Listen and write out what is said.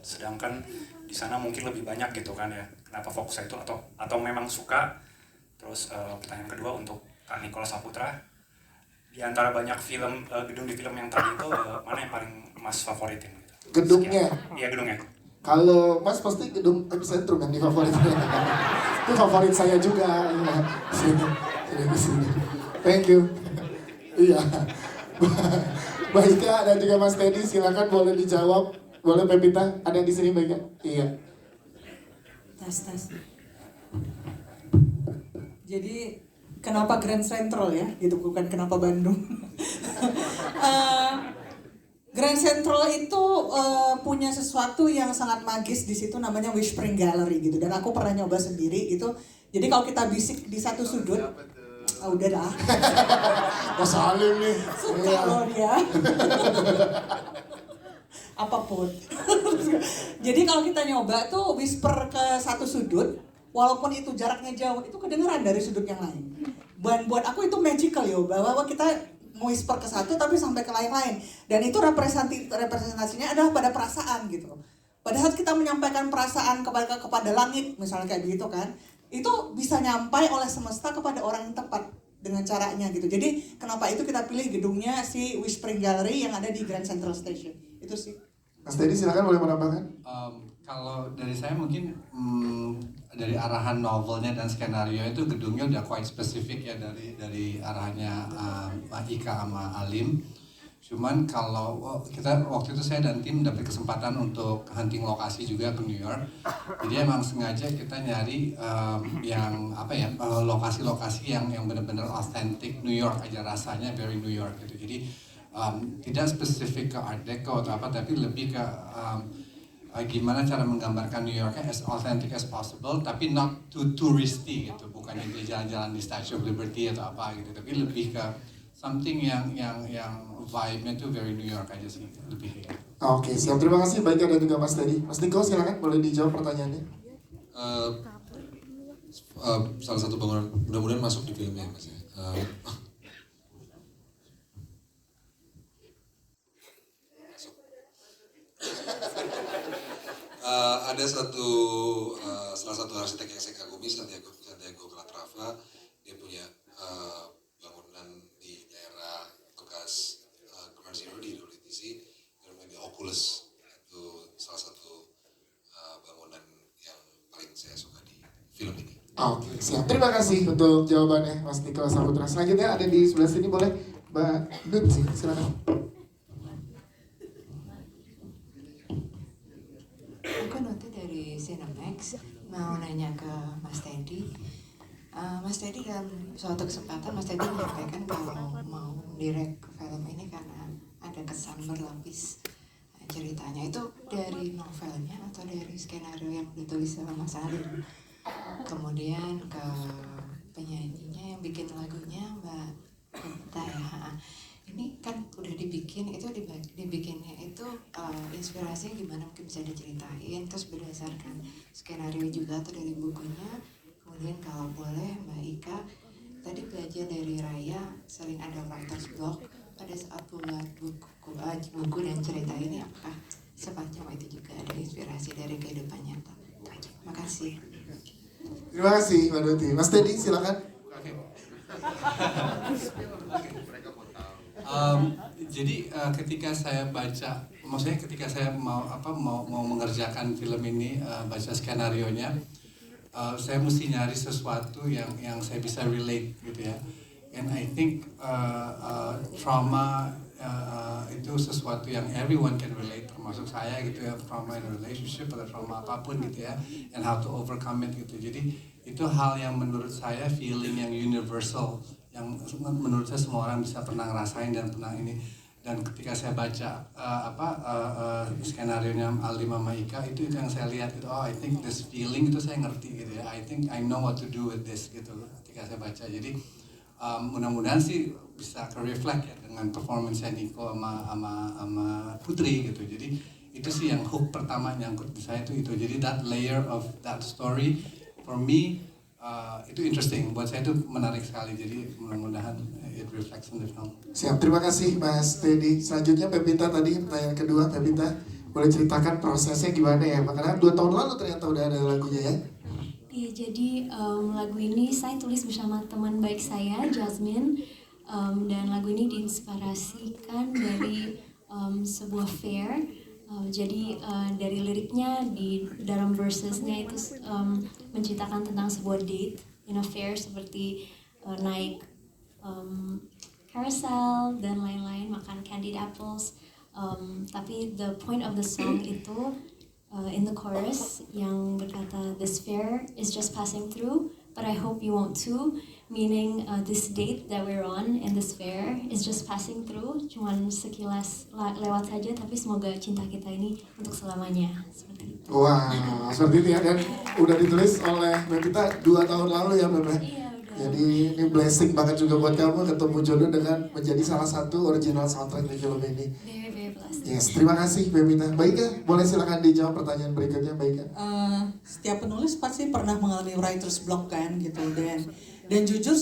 sedangkan di sana mungkin lebih banyak gitu kan ya. Kenapa fokusnya itu atau memang suka? Terus pertanyaan kedua untuk Kak Nikola Saputra, di antara banyak film gedung di film yang tadi itu mana yang paling Mas favoritin? Gitu? Gedungnya? Iya gedungnya. Kalau Mas pasti gedung Epicentrum yang difavoritin. Itu favorit saya juga. Ya. Sini. Thank you. Iya. Mbak Ika dan juga Mas Teddy, silakan boleh dijawab. Boleh Pepita, ada di sini Mbak Ika? Iya. Tas. Jadi kenapa Grand Central ya? Gitu, bukan kenapa Bandung. Grand Central itu punya sesuatu yang sangat magis di situ, namanya Whispering Gallery gitu. Dan aku pernah nyoba sendiri gitu. Jadi kalau kita bisik di satu sudut, udah dah. Mas Halim nih. Suka loh dia. Apapun. Jadi kalau kita nyoba tuh whisper ke satu sudut, walaupun itu jaraknya jauh, itu kedengeran dari sudut yang lain. Dan buat aku itu magical yo, bahwa kita whisper ke satu tapi sampai ke lain-lain. Dan itu representasinya adalah pada perasaan gitu. Pada saat kita menyampaikan perasaan kepada langit, misalnya kayak begitu kan, itu bisa nyampai oleh semesta kepada orang yang tepat dengan caranya gitu. Jadi kenapa itu kita pilih gedungnya si Whispering Gallery yang ada di Grand Central Station. Itu sih. Mas Teddy silakan boleh menambahkan. Kalau dari saya mungkin dari arahan novelnya dan skenario itu gedungnya udah quite spesifik ya dari arahannya Ika sama Alim. Cuman kalau kita waktu itu saya dan tim dapat kesempatan untuk hunting lokasi juga ke New York. Jadi emang sengaja kita nyari yang apa ya lokasi-lokasi yang benar-benar authentic New York aja, rasanya very New York gitu. Jadi tidak spesifik ke Art Deco atau apa, tapi lebih ke gimana cara menggambarkan New Yorknya as authentic as possible, tapi not too touristy gitu, bukannya dia jalan-jalan di Statue of Liberty atau apa gitu, tapi lebih ke something yang vibe-nya tuh very New York aja sih, lebih kayak gitu. Oke, siap. Terima kasih Mbak Ika dan juga Mas Teddy. Mas Niko silakan boleh dijawab pertanyaannya. Salah satu bangunan mudah-mudahan masuk di filmnya Mas ya. Ada salah satu arsitek yang saya kagumi, Santiago Calatrava. Dia punya bangunan di daerah bekas Ground Zero di WTC, namanya Oculus. Itu salah satu bangunan yang paling saya suka di film ini. Oke, siap. Terima kasih untuk jawabannya Mas Nikola Saputra. Selanjutnya ada di sebelah sini, boleh Mbak Dut sih, silakan. Aku Nuti dari Cinemax, mau nanya ke Mas Teddy. Mas Teddy dalam suatu kesempatan Mas Teddy menyampaikan kalau mau direct film ini karena ada kesan berlapis ceritanya. Itu dari novelnya atau dari skenario yang ditulis sama Mas Alim? Kemudian ke penyanyinya yang bikin lagunya Mbak Pita ya. Ini kan udah dibikin, itu dibikinnya itu inspirasinya gimana, mungkin bisa diceritain, terus berdasarkan skenario juga atau dari bukunya. Kemudian kalau boleh Mbak Ika, tadi belajar dari Raya sering ada writer's block pada saat buat buku dan cerita ini, apakah semacam itu juga ada inspirasi dari kehidupan nyata? Terima kasih. Terima kasih Mbak Duti. Mas Teddy silakan. Jadi ketika saya baca, maksudnya ketika saya mau mengerjakan film ini, baca skenarionya, saya mesti nyari sesuatu yang saya bisa relate gitu ya. And I think trauma itu sesuatu yang everyone can relate, termasuk saya gitu ya, trauma in a relationship atau trauma apapun gitu ya, and how to overcome it gitu. Jadi itu hal yang menurut saya feeling yang universal, yang menurut saya semua orang bisa pernah ngerasain dan pernah ini. Dan ketika saya baca skenario-nya Alim sama Ika, itu yang saya lihat gitu, oh I think this feeling itu saya ngerti gitu ya, I think I know what to do with this gitu ketika saya baca. Jadi mudah-mudahan sih bisa ke-reflect ya dengan performance-nya Niko sama Putri gitu. Jadi itu sih yang hook pertama nyangkut di saya itu. Jadi that layer of that story for me itu interesting, buat saya itu menarik sekali. Jadi mudah-mudahan it reflects on the film. Siap, terima kasih Mas Teddy. Selanjutnya Pepita tadi, pertanyaan kedua Pepita. boleh ceritakan prosesnya gimana ya? Karena 2 tahun lalu ternyata udah ada lagunya ya. Iya, jadi lagu ini saya tulis bersama teman baik saya, Jasmine. Dan lagu ini diinspirasikan dari sebuah fair. Jadi dari liriknya di dalam versesnya itu menceritakan tentang sebuah date in a fair seperti naik carousel dan lain-lain, makan candied apples. Tapi the point of the song itu in the chorus yang berkata this fair is just passing through, but I hope you won't too. Meaning this date that we're on and this fair is just passing through, cuman sekilas lewat saja, tapi semoga cinta kita ini untuk selamanya. Seperti itu. Wah, seperti itu ya, dan udah ditulis oleh Bebita 2 tahun lalu ya Bebe. Iya, udah. Jadi ini blessing banget juga buat kamu ketemu jodoh dengan menjadi salah satu original soundtrack di film ini. Very, very blessed. Yes, terima kasih Bebita. Baika, boleh silakan dijawab pertanyaan berikutnya Baika. Setiap penulis pasti pernah mengalami writer's block kan gitu, dan jujur